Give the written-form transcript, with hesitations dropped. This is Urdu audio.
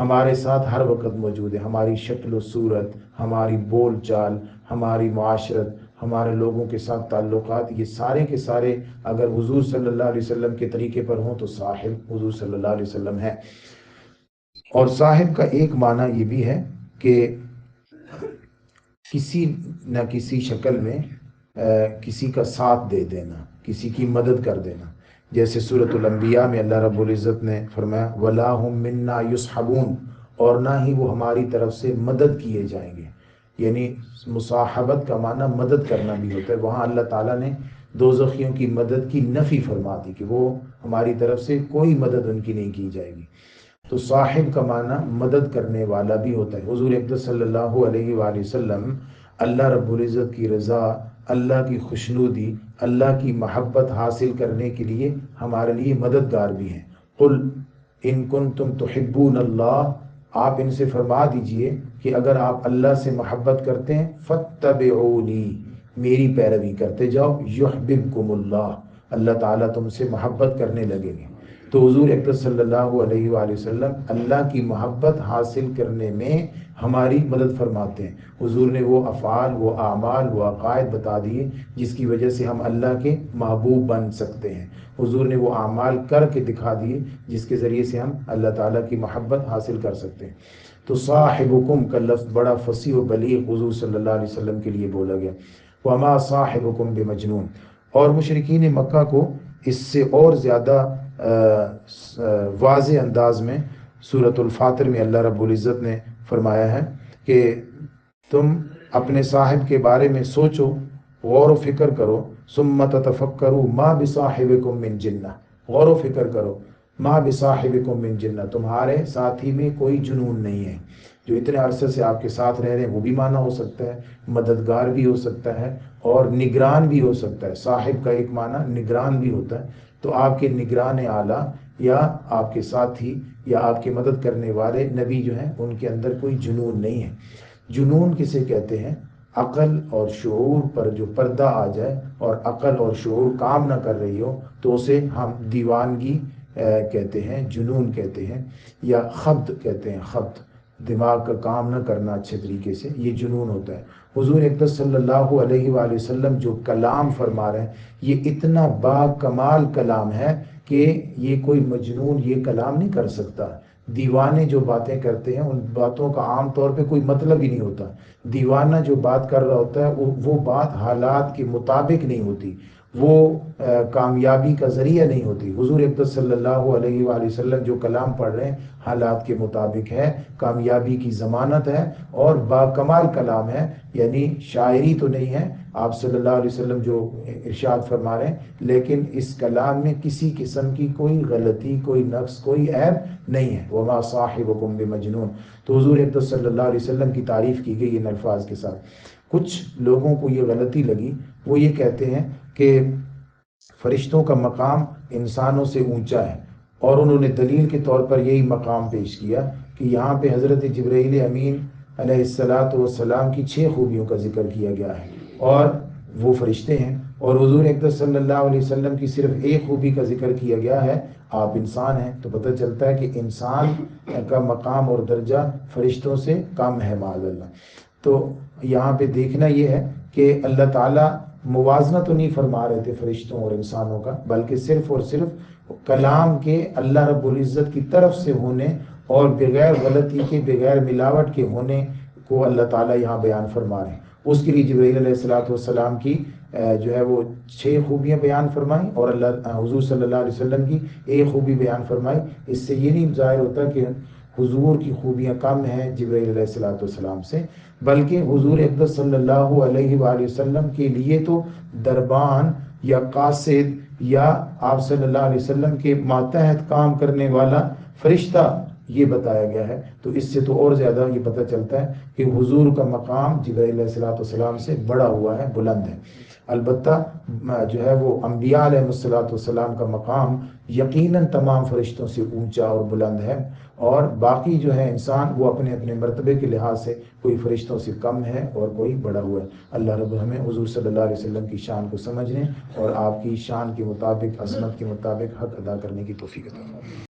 ہمارے ساتھ ہر وقت موجود ہے، ہماری شکل و صورت، ہماری بول چال، ہماری معاشرت، ہمارے لوگوں کے ساتھ تعلقات، یہ سارے کے سارے اگر حضور صلی اللہ علیہ وسلم کے طریقے پر ہوں تو صاحب حضور صلی اللہ علیہ وسلم ہے۔ اور صاحب کا ایک معنی یہ بھی ہے کہ کسی نہ کسی شکل میں کسی کا ساتھ دے دینا، کسی کی مدد کر دینا، جیسے سورۃ الانبیاء میں اللہ رب العزت نے فرمایا وَلَا هُم مِنَّا يُصْحَبُونَ، اور نہ ہی وہ ہماری طرف سے مدد کیے جائیں گے، یعنی مصاحبت کا معنی مدد کرنا بھی ہوتا ہے۔ وہاں اللہ تعالیٰ نے دوزخیوں کی مدد کی نفی فرما دی کہ وہ ہماری طرف سے کوئی مدد ان کی نہیں کی جائے گی۔ تو صاحب کا معنی مدد کرنے والا بھی ہوتا ہے۔ حضور اقدس صلی اللہ علیہ وآلہ وسلم اللہ رب العزت کی رضا، اللہ کی خوشنودی، اللہ کی محبت حاصل کرنے کے لیے ہمارے لیے مددگار بھی ہیں۔ قل ان کنتم تحبون اللہ، آپ ان سے فرما دیجئے کہ اگر آپ اللہ سے محبت کرتے ہیں فاتبعونی، میری پیروی کرتے جاؤ، یحببکم اللہ، اللہ تعالیٰ تم سے محبت کرنے لگیں گے۔ تو حضور اقدس صلی اللہ علیہ وآلہ وسلم اللہ کی محبت حاصل کرنے میں ہماری مدد فرماتے ہیں۔ حضور نے وہ افعال، وہ اعمال، وہ عقائد بتا دیے جس کی وجہ سے ہم اللہ کے محبوب بن سکتے ہیں۔ حضور نے وہ اعمال کر کے دکھا دیے جس کے ذریعے سے ہم اللہ تعالیٰ کی محبت حاصل کر سکتے ہیں۔ تو صاحبکم کا لفظ بڑا فصیح و بلیغ حضور صلی اللہ علیہ وسلم کے لیے بولا گیا۔ وما صاحبکم بمجنون، اور مشرکین مکہ کو اس سے اور زیادہ واضح انداز میں سورۃ الفاطر میں اللہ رب العزت نے فرمایا ہے کہ تم اپنے صاحب کے بارے میں سوچو، غور و فکر کرو، ثم تتفکروا ما بصاحبکم من جنہ، غور و فکر کرو، ما بصاحبکم من جنہ، تمہارے ساتھی میں کوئی جنون نہیں ہے۔ جو اتنے عرصے سے آپ کے ساتھ رہ رہے ہیں وہ بھی معنی ہو سکتا ہے، مددگار بھی ہو سکتا ہے اور نگران بھی ہو سکتا ہے۔ صاحب کا ایک معنی نگران بھی ہوتا ہے۔ تو آپ کے نگران اعلیٰ یا آپ کے ساتھی یا آپ کے مدد کرنے والے نبی جو ہیں ان کے اندر کوئی جنون نہیں ہے۔ جنون کسے کہتے ہیں؟ عقل اور شعور پر جو پردہ آ جائے اور عقل اور شعور کام نہ کر رہی ہو تو اسے ہم دیوانگی کہتے ہیں، جنون کہتے ہیں، یا خبط کہتے ہیں۔ خبط دماغ کا کام نہ کرنا اچھے طریقے سے، یہ جنون ہوتا ہے۔ حضور اقدس صلی اللہ علیہ وآلہ وسلم جو کلام فرما رہے ہیں یہ اتنا با کمال کلام ہے کہ یہ کوئی مجنون یہ کلام نہیں کر سکتا۔ دیوانے جو باتیں کرتے ہیں ان باتوں کا عام طور پہ کوئی مطلب ہی نہیں ہوتا۔ دیوانہ جو بات کر رہا ہوتا ہے وہ بات حالات کے مطابق نہیں ہوتی، وہ کامیابی کا ذریعہ نہیں ہوتی۔ حضور اقدس صلی اللہ علیہ وآلہ وسلم جو کلام پڑھ رہے ہیں حالات کے مطابق ہے، کامیابی کی ضمانت ہے اور باکمال کلام ہے، یعنی شاعری تو نہیں ہے آپ صلی اللہ علیہ وسلم جو ارشاد فرما رہے ہیں، لیکن اس کلام میں کسی قسم کی کوئی غلطی، کوئی نقص، کوئی عیب نہیں ہے۔ وما صاحبکم بمجنون۔ تو حضور اقدس صلی اللہ علیہ وسلم کی تعریف کی گئی ان الفاظ کے ساتھ۔ کچھ لوگوں کو یہ غلطی لگی، وہ یہ کہتے ہیں کہ فرشتوں کا مقام انسانوں سے اونچا ہے، اور انہوں نے دلیل کے طور پر یہی مقام پیش کیا کہ یہاں پہ حضرت جبرائیل امین علیہ السلام کی 6 خوبیوں کا ذکر کیا گیا ہے اور وہ فرشتے ہیں، اور حضور اقدس صلی اللہ علیہ وسلم کی صرف ایک خوبی کا ذکر کیا گیا ہے، آپ انسان ہیں۔ تو پتہ چلتا ہے کہ انسان کا مقام اور درجہ فرشتوں سے کم ہے معاذ اللہ۔ تو یہاں پہ دیکھنا یہ ہے کہ اللہ تعالیٰ موازنہ تو نہیں فرما رہے تھے فرشتوں اور انسانوں کا، بلکہ صرف اور صرف کلام کے اللہ رب العزت کی طرف سے ہونے اور بغیر غلطی کے، بغیر ملاوٹ کے ہونے کو اللہ تعالیٰ یہاں بیان فرما رہے ہیں۔ اس کے لیے جبرائیل علیہ السلام کی جو ہے وہ 6 خوبیاں بیان فرمائیں اور حضور صلی اللہ علیہ وسلم کی ایک خوبی بیان فرمائی۔ اس سے یہ نہیں ظاہر ہوتا کہ حضور کی خوبیاں کم ہیں جبرائیل علیہ السلام سے، بلکہ حضور اقدس صلی اللہ علیہ وآلہ وسلم کے لیے تو دربان یا قاصد یا آپ صلی اللہ علیہ وسلم کے ماتحت کام کرنے والا فرشتہ یہ بتایا گیا ہے۔ تو اس سے تو اور زیادہ یہ پتہ چلتا ہے کہ حضور کا مقام جبرائیل علیہ السلام سے بڑا ہوا ہے، بلند ہے۔ البتہ جو ہے وہ انبیاء علیہ السلام کا مقام یقیناً تمام فرشتوں سے اونچا اور بلند ہے، اور باقی جو ہے انسان وہ اپنے اپنے مرتبے کے لحاظ سے کوئی فرشتوں سے کم ہے اور کوئی بڑا ہوا ہے۔ اللہ رب ہمیں حضور صلی اللہ علیہ وسلم کی شان کو سمجھنے اور آپ کی شان کے مطابق، عظمت کے مطابق حق ادا کرنے کی توفیق عطا فرمائے۔